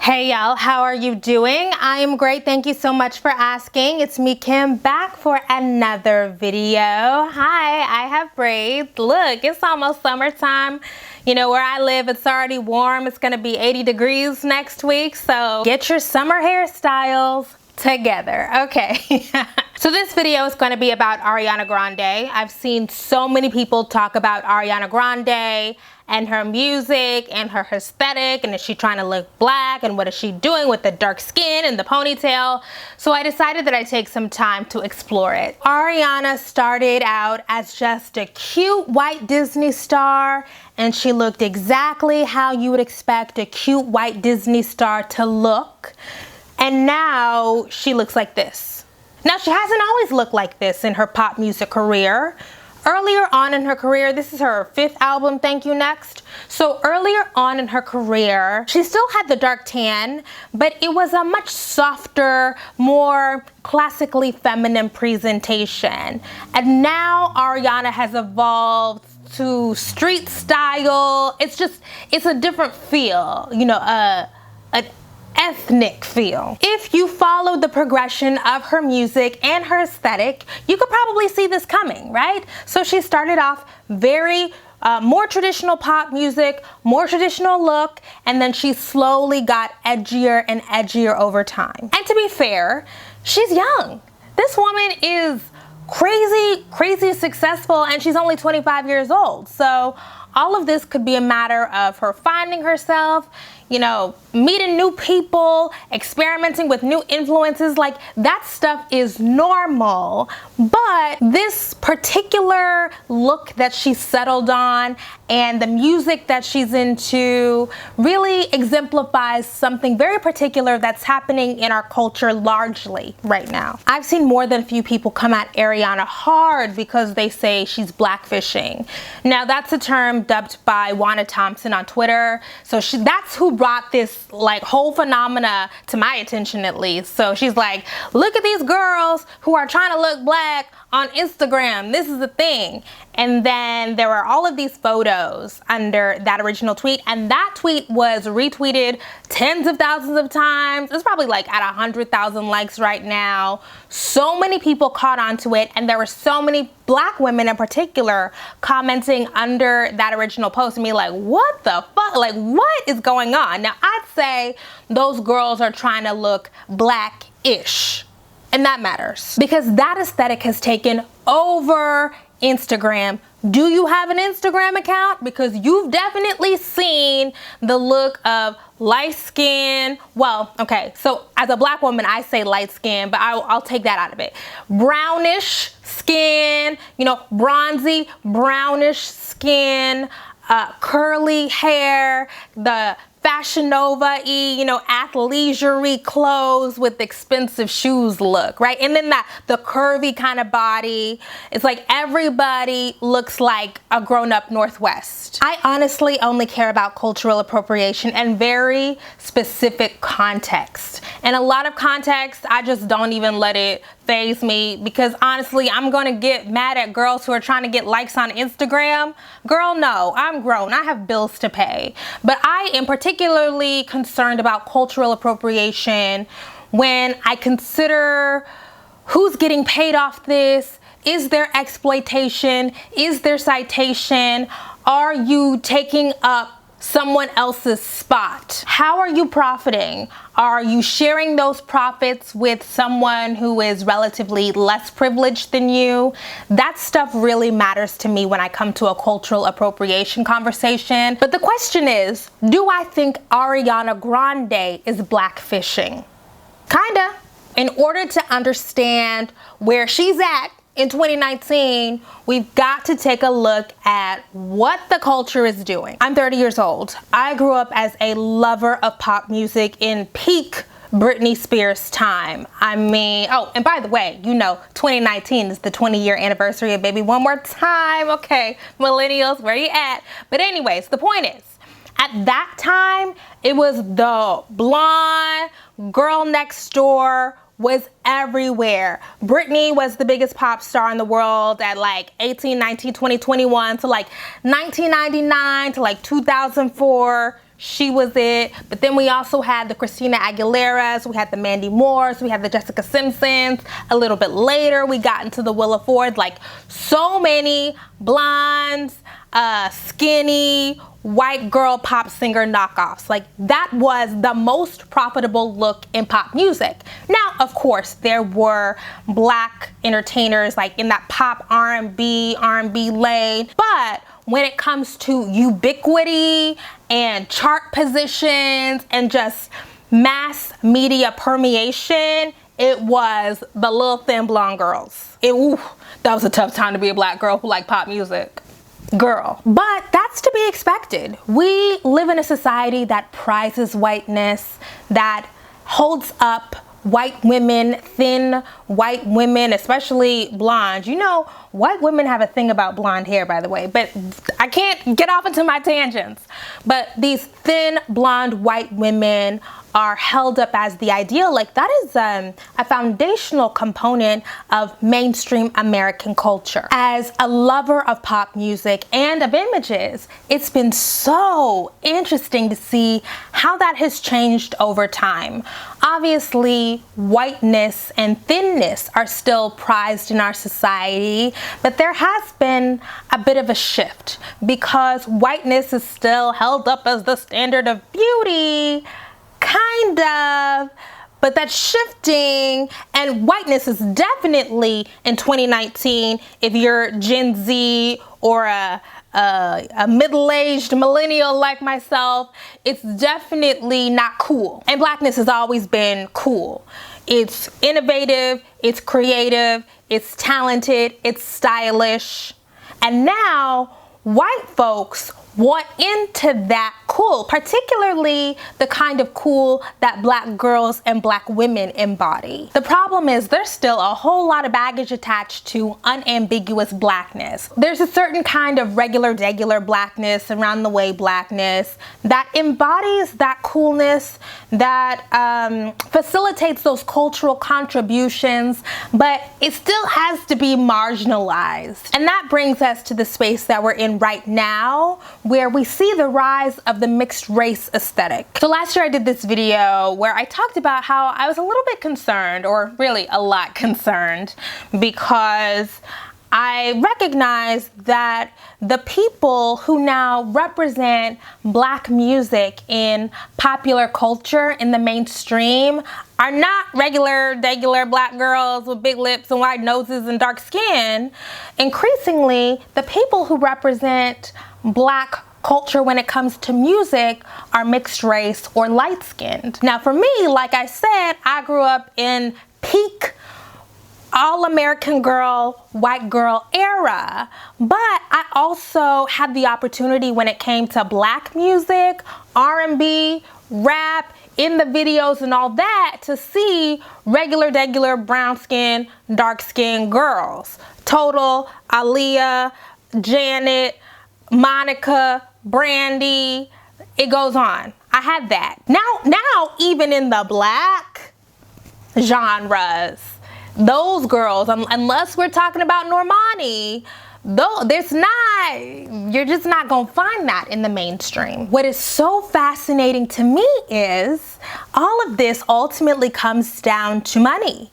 Hey y'all, how are you doing? I am great, thank you so much for asking. It's me, Kim, back for another video. Hi, I have braids. Look, it's almost summertime. You know, where I live, it's already warm. It's gonna be 80 degrees next week, so get your summer hairstyles together. Okay. So this video is going to be about Ariana Grande. I've seen so many people talk about Ariana Grande and her music and her aesthetic, and is she trying to look black, and what is she doing with the dark skin and the ponytail? So I decided that I'd take some time to explore it. Ariana started out as just a cute white Disney star, and she looked exactly how you would expect a cute white Disney star to look. And now she looks like this. Now, she hasn't always looked like this in her pop music career. Earlier on in her career, this is her 5th album, Thank You Next. So earlier on in her career, she still had the dark tan, but it was a much softer, more classically feminine presentation. And now Ariana has evolved to street style. It's a different feel, you know, an ethnic feel. If you follow the progression of her music and her aesthetic, you could probably see this coming, right? So she started off very more traditional pop music, more traditional look, and then she slowly got edgier and edgier over time. And to be fair, she's young. This woman is crazy successful, and she's only 25 years old. So all of this could be a matter of her finding herself, you know, meeting new people, experimenting with new influences. Like, that stuff is normal. But this particular look that she settled on and the music that she's into really exemplifies something very particular that's happening in our culture largely right now. I've seen more than a few people come at Ariana hard because they say she's blackfishing. Now, that's a term dubbed by Wanda Thompson on Twitter. So that's who brought this like whole phenomena to my attention, at least. So she's like, look at these girls who are trying to look black on Instagram. This is the thing. And then there were all of these photos under that original tweet, and that tweet was retweeted tens of thousands of times. It's probably like at 100,000 likes right now. So many people caught on to it, and there were so many black women in particular commenting under that original post and me like, what the fuck? Like, what is going on? Now, I'd say those girls are trying to look black-ish. And that matters because that aesthetic has taken over Instagram. Do you have an Instagram account? Because you've definitely seen the look of light skin. Well, okay, so as a black woman, I say light skin, but I'll take that out of it. Brownish skin, you know, bronzy, brownish skin, curly hair, the Fashion Nova-y, you know, athleisure-y clothes with expensive shoes look, right? And then the curvy kind of body. It's like everybody looks like a grown-up Northwest. I honestly only care about cultural appropriation and very specific context. And a lot of context, I just don't even let it faze me, because honestly, I'm gonna get mad at girls who are trying to get likes on Instagram. Girl, no, I'm grown. I have bills to pay. But I am particularly concerned about cultural appropriation when I consider who's getting paid off this. Is there exploitation? Is there citation? Are you taking up someone else's spot? How are you profiting? Are you sharing those profits with someone who is relatively less privileged than you? That stuff really matters to me when I come to a cultural appropriation conversation. But the question is, do I think Ariana Grande is blackfishing? Kinda. In order to understand where she's at in 2019, we've got to take a look at what the culture is doing. I'm 30 years old. I grew up as a lover of pop music in peak Britney Spears time. I mean, oh, and by the way, you know, 2019 is the 20-year anniversary of Baby One More Time. Okay, millennials, where you at? But anyways, the point is, at that time, it was the blonde girl next door was everywhere. Britney was the biggest pop star in the world at like 18, 19, 20, 21 to like 1999 to like 2004. She was it. But then we also had the Christina Aguileras, we had the Mandy Moores, we had the Jessica Simpsons. A little bit later, we got into the Willa Ford. Like, so many blondes, skinny, white girl pop singer knockoffs. Like, that was the most profitable look in pop music. Now, of course, there were black entertainers like in that pop R&B lane, but when it comes to ubiquity and chart positions and just mass media permeation, it was the little thin blonde girls. That was a tough time to be a black girl who liked pop music. Girl. But that's to be expected. We live in a society that prizes whiteness, that holds up white women, thin white women, especially blonde. You know, white women have a thing about blonde hair, by the way, but I can't get off into my tangents. But these thin blonde white women are held up as the ideal. Like, that is a foundational component of mainstream American culture. As a lover of pop music and of images, it's been so interesting to see how that has changed over time. Obviously, whiteness and thinness are still prized in our society, but there has been a bit of a shift because whiteness is still held up as the standard of beauty. Kind of, but that's shifting, and whiteness is definitely in 2019, if you're Gen Z or a middle-aged millennial like myself, it's definitely not cool. And blackness has always been cool. It's innovative, it's creative, it's talented, it's stylish. And now white folks want into that cool, particularly the kind of cool that black girls and black women embody. The problem is there's still a whole lot of baggage attached to unambiguous blackness. There's a certain kind of regular blackness, around the way blackness that embodies that coolness, that facilitates those cultural contributions, but it still has to be marginalized. And that brings us to the space that we're in right now, where we see the rise of the mixed race aesthetic. So last year I did this video where I talked about how I was a little bit concerned, or really a lot concerned, because I recognize that the people who now represent black music in popular culture in the mainstream are not regular black girls with big lips and wide noses and dark skin. Increasingly, the people who represent black culture when it comes to music are mixed race or light skinned. Now for me, like I said, I grew up in peak all-American girl, white girl era, but I also had the opportunity when it came to black music, R&B, rap, in the videos and all that, to see regular brown skin, dark skin girls. Total, Aaliyah, Janet, Monica, Brandy, it goes on. I had that. Now even in the black genres, those girls, unless we're talking about Normani, though you're just not gonna find that in the mainstream. What is so fascinating to me is all of this ultimately comes down to money.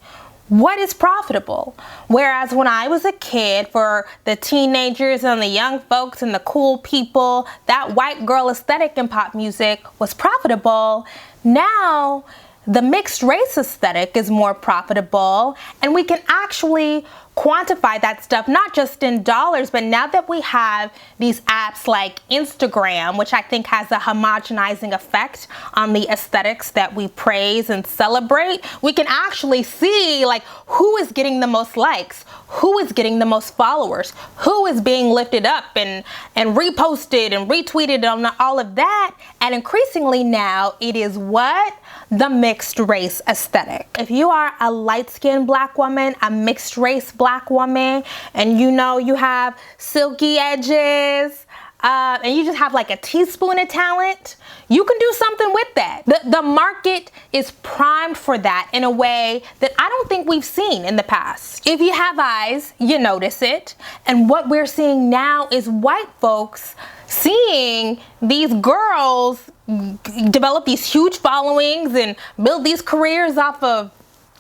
What is profitable? Whereas when I was a kid, for the teenagers and the young folks and the cool people, that white girl aesthetic in pop music was profitable. Now, the mixed race aesthetic is more profitable, and we can actually quantify that stuff, not just in dollars, but now that we have these apps like Instagram, which I think has a homogenizing effect on the aesthetics that we praise and celebrate, we can actually see like who is getting the most likes, who is getting the most followers, who is being lifted up and reposted and retweeted on all of that. And increasingly now it is what? The mixed race aesthetic. If you are a light-skinned black woman, a mixed race black woman, and you know you have silky edges, and you just have like a teaspoon of talent, you can do something with that. The market is primed for that in a way that I don't think we've seen in the past. If you have eyes, you notice it. And what we're seeing now is white folks seeing these girls develop these huge followings and build these careers off of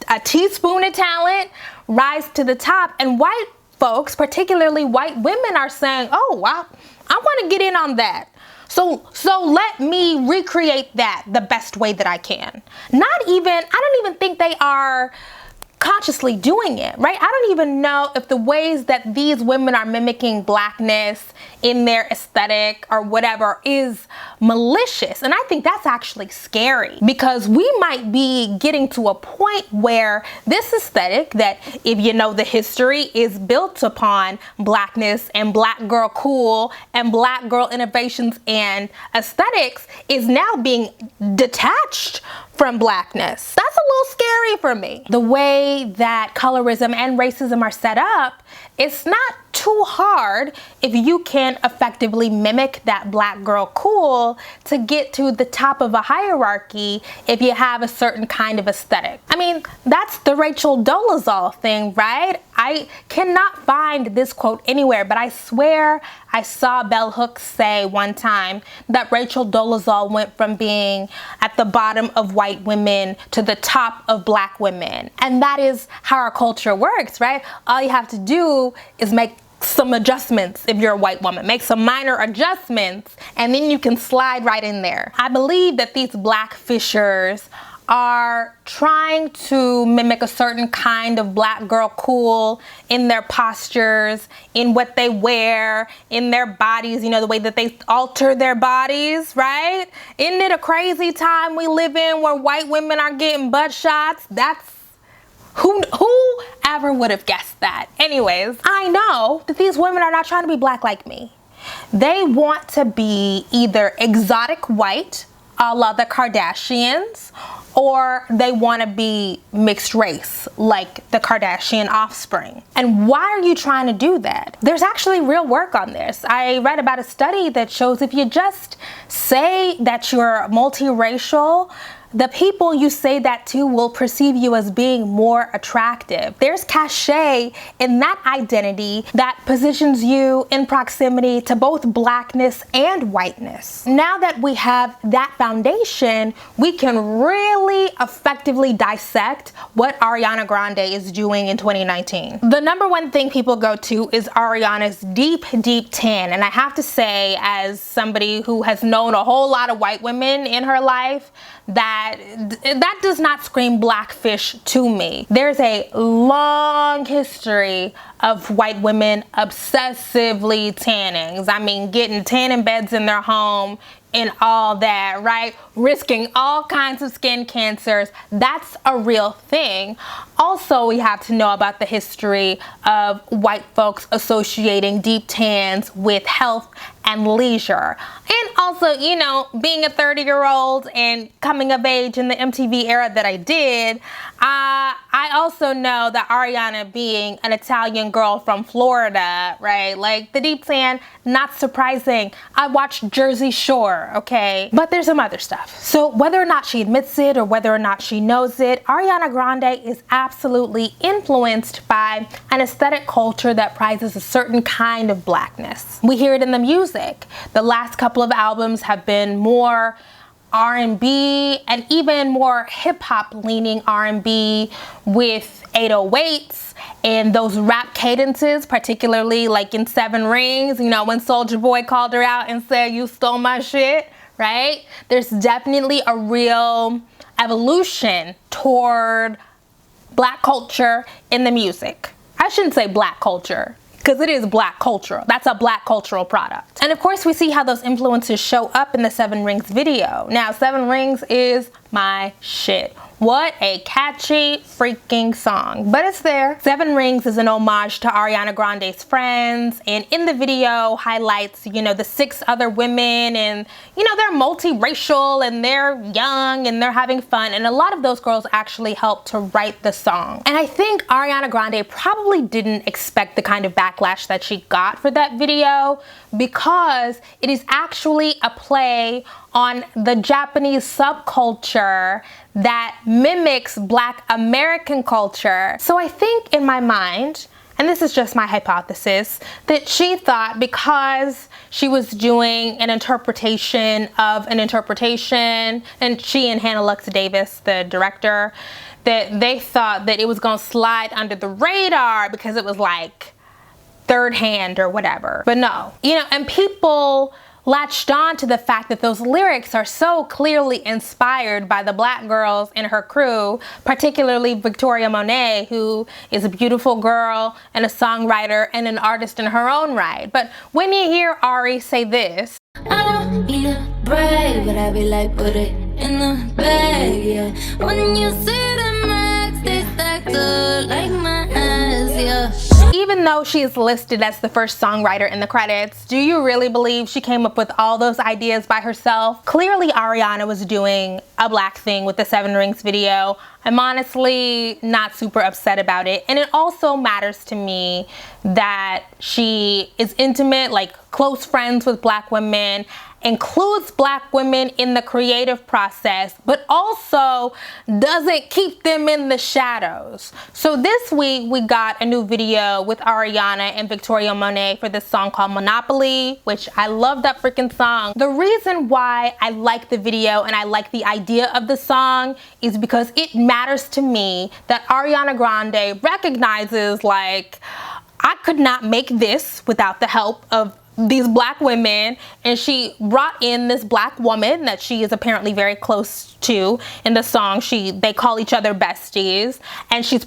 a teaspoon of talent, rise to the top, and white folks, particularly white women, are saying, oh, wow, I want to get in on that. So let me recreate that the best way that I can. I don't even think they are consciously doing it, right? I don't even know if the ways that these women are mimicking blackness in their aesthetic or whatever is malicious. And I think that's actually scary, because we might be getting to a point where this aesthetic that, if you know the history, is built upon blackness and black girl cool and black girl innovations and aesthetics, is now being detached from blackness. That's a little scary for me. The way that colorism and racism are set up, it's not too hard if you can effectively mimic that black girl cool to get to the top of a hierarchy if you have a certain kind of aesthetic. I mean, that's the Rachel Dolezal thing, right? I cannot find this quote anywhere, but I swear I saw Bell Hooks say one time that Rachel Dolezal went from being at the bottom of white women to the top of black women. And that is how our culture works, right? All you have to do is make some adjustments if you're a white woman. Make some minor adjustments and then you can slide right in there. I believe that these black fishers are trying to mimic a certain kind of black girl cool in their postures, in what they wear, in their bodies, you know, the way that they alter their bodies, right? Isn't it a crazy time we live in where white women are getting butt shots? That's whoever would have guessed that? Anyways, I know that these women are not trying to be black like me. They want to be either exotic white, a la the Kardashians, or they want to be mixed race, like the Kardashian offspring. And why are you trying to do that? There's actually real work on this. I read about a study that shows if you just say that you're multiracial, the people you say that to will perceive you as being more attractive. There's cachet in that identity that positions you in proximity to both blackness and whiteness. Now that we have that foundation, we can really effectively dissect what Ariana Grande is doing in 2019. The number one thing people go to is Ariana's deep, deep tan. And I have to say, as somebody who has known a whole lot of white women in her life, that does not scream blackfish to me. There's a long history of white women obsessively tanning. I mean, getting tanning beds in their home and all that, right? Risking all kinds of skin cancers. That's a real thing. Also, we have to know about the history of white folks associating deep tans with health and leisure. And also, you know, being a 30-year-old and coming of age in the MTV era that I did, I also know that Ariana, being an Italian girl from Florida, right? Like the deep tan, not surprising. I watched Jersey Shore, okay? But there's some other stuff. So whether or not she admits it or whether or not she knows it, Ariana Grande is absolutely influenced by an aesthetic culture that prizes a certain kind of blackness. We hear it in the music. The last couple of albums have been more R&B and even more hip-hop leaning R&B with 808s and those rap cadences, particularly like in 7 Rings, you know, when Soulja Boy called her out and said, "You stole my shit," right? There's definitely a real evolution toward black culture in the music. I shouldn't say black culture, because it is black culture. That's a black cultural product. And of course we see how those influences show up in the 7 Rings video. Now 7 Rings is my shit. What a catchy freaking song. But it's there. Seven Rings is an homage to Ariana Grande's friends, and in the video highlights, you know, the 6 other women, and you know, they're multiracial and they're young and they're having fun, and a lot of those girls actually helped to write the song. And I think Ariana Grande probably didn't expect the kind of backlash that she got for that video, because it is actually a play on the Japanese subculture that mimics Black American culture. So I think in my mind, and this is just my hypothesis, that she thought because she was doing an interpretation of an interpretation, and she and Hannah Lux Davis, the director, that they thought that it was gonna slide under the radar because it was like third hand or whatever. But no, you know, and people latched on to the fact that those lyrics are so clearly inspired by the Black girls in her crew, particularly Victoria Monet, who is a beautiful girl and a songwriter and an artist in her own right. But when you hear Ari say this, I don't need a brag, but I be like, put it in the bag, yeah. When you see the max, they stacked up like my ass, yeah. even though she is listed as the first songwriter in the credits, do you really believe she came up with all those ideas by herself? Clearly Ariana was doing a Black thing with the Seven Rings video. I'm honestly not super upset about it. And it also matters to me that she is intimate, like close friends with Black women, includes Black women in the creative process, but also doesn't keep them in the shadows. So this week we got a new video with Ariana and Victoria Monet for this song called Monopoly, which I love that freaking song. The reason why I like the video and I like the idea of the song is because it matters to me that Ariana Grande recognizes, like, I could not make this without the help of these Black women, and she brought in this Black woman that she is apparently very close to in the song. They call each other besties, and she's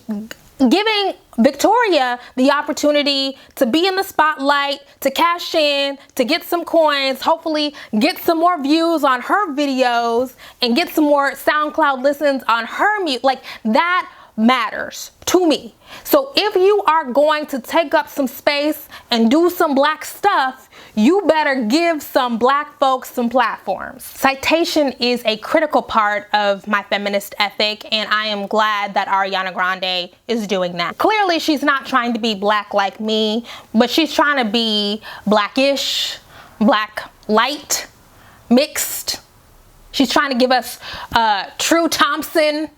giving Victoria the opportunity to be in the spotlight, to cash in, to get some coins, hopefully get some more views on her videos and get some more SoundCloud listens on her music. Like, that matters to me. So if you are going to take up some space and do some Black stuff, you better give some Black folks some platforms. Citation is a critical part of my feminist ethic, and I am glad that Ariana Grande is doing that. Clearly she's not trying to be Black like me, but she's trying to be Blackish, Black light, mixed. She's trying to give us True Thompson.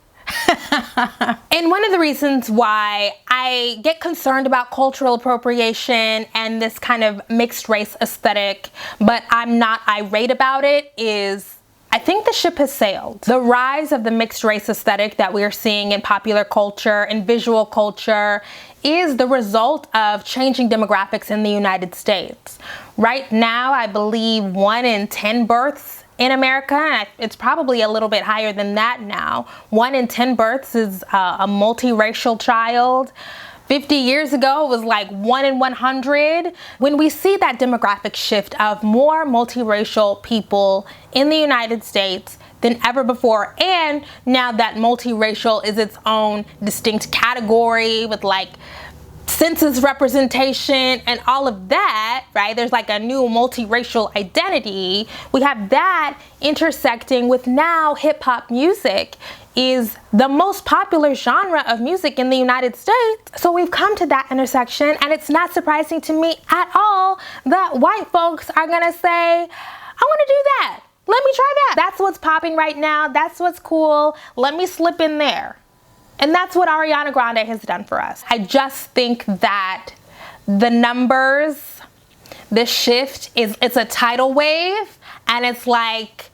And one of the reasons why I get concerned about cultural appropriation and this kind of mixed race aesthetic, but I'm not irate about it, is I think the ship has sailed. The rise of the mixed race aesthetic that we are seeing in popular culture and visual culture is the result of changing demographics in the United States. Right now, I believe 1 in 10 births in America, and it's probably a little bit higher than that now, 1 in 10 births is a multiracial child. 50 years ago, it was like 1 in 100. When we see that demographic shift of more multiracial people in the United States than ever before, and now that multiracial is its own distinct category with like census representation and all of that, right? There's like a new multiracial identity. We have that intersecting with now hip-hop music is the most popular genre of music in the United States. So we've come to that intersection, and it's not surprising to me at all that white folks are gonna say, I wanna do that. Let me try that. That's what's popping right now. That's what's cool. Let me slip in there. And that's what Ariana Grande has done for us. I just think that the numbers, the shift it's a tidal wave, and it's like,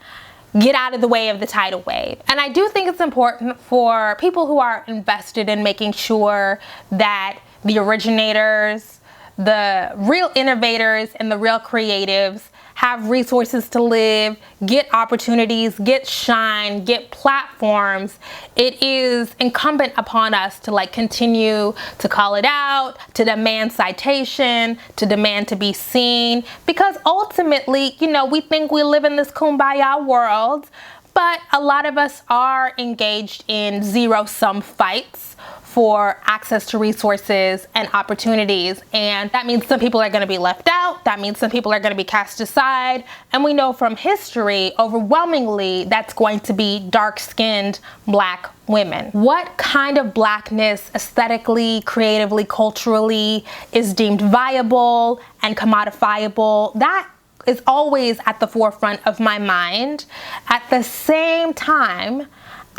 get out of the way of the tidal wave. And I do think it's important for people who are invested in making sure that the originators, the real innovators, and the real creatives have resources to live, get opportunities, get shine, get platforms. It is incumbent upon us to like continue to call it out, to demand citation, to demand to be seen, because ultimately, you know, we think we live in this kumbaya world, But a lot of us are engaged in zero-sum fights for access to resources and opportunities. And that means some people are going to be left out. That means some people are going to be cast aside. And we know from history, overwhelmingly, that's going to be dark-skinned Black women. What kind of Blackness aesthetically, creatively, culturally is deemed viable and commodifiable? That is always at the forefront of my mind. At the same time,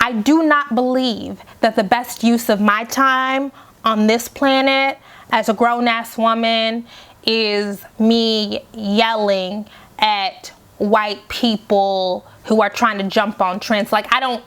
I do not believe that the best use of my time on this planet as a grown-ass woman is me yelling at white people who are trying to jump on trends. Like, I don't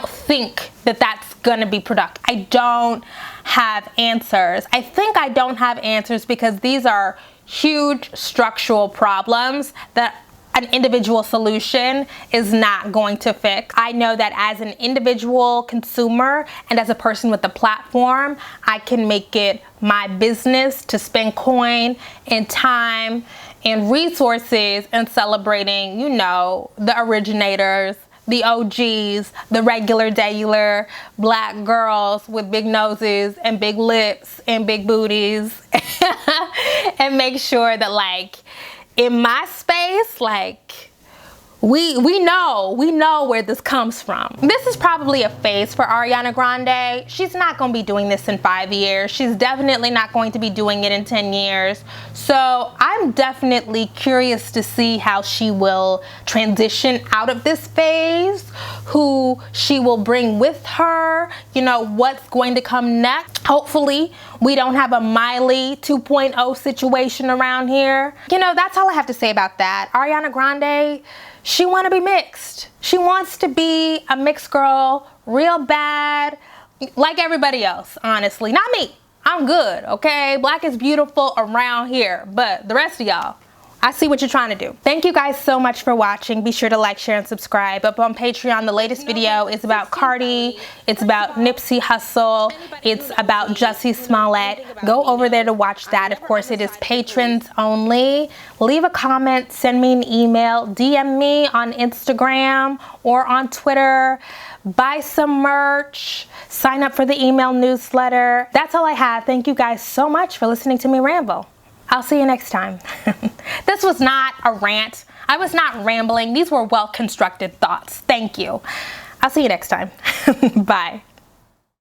think that that's gonna be productive. I don't have answers. I think I don't have answers because these are huge structural problems that an individual solution is not going to fix. I know that as an individual consumer and as a person with a platform, I can make it my business to spend coin and time and resources in celebrating, you know, the originators, the OGs, the regular Black girls with big noses and big lips and big booties and make sure that, like, in my space, like, we know where this comes from. This is probably a phase for Ariana Grande. She's not going to be doing this in 5 years. She's definitely not going to be doing it in 10 years. So I'm definitely curious to see how she will transition out of this phase, who she will bring with her, you know, what's going to come next. Hopefully we don't have a Miley 2.0 situation around here. You know, that's all I have to say about that. Ariana Grande, she want to be mixed. She wants to be a mixed girl real bad, like everybody else, honestly. Not me. I'm good, okay? Black is beautiful around here, but the rest of y'all, I see what you're trying to do. Thank you guys so much for watching. Be sure to like, share, and subscribe. Up on Patreon, the latest video is about Cardi. It's about Nipsey Hussle. It's about Jussie Smollett. Go over there to watch that. Of course, it is patrons only. Leave a comment, send me an email, DM me on Instagram or on Twitter. Buy some merch. Sign up for the email newsletter. That's all I have. Thank you guys so much for listening to me ramble. I'll see you next time. This was not a rant. I was not rambling. These were well-constructed thoughts. Thank you. I'll see you next time. Bye.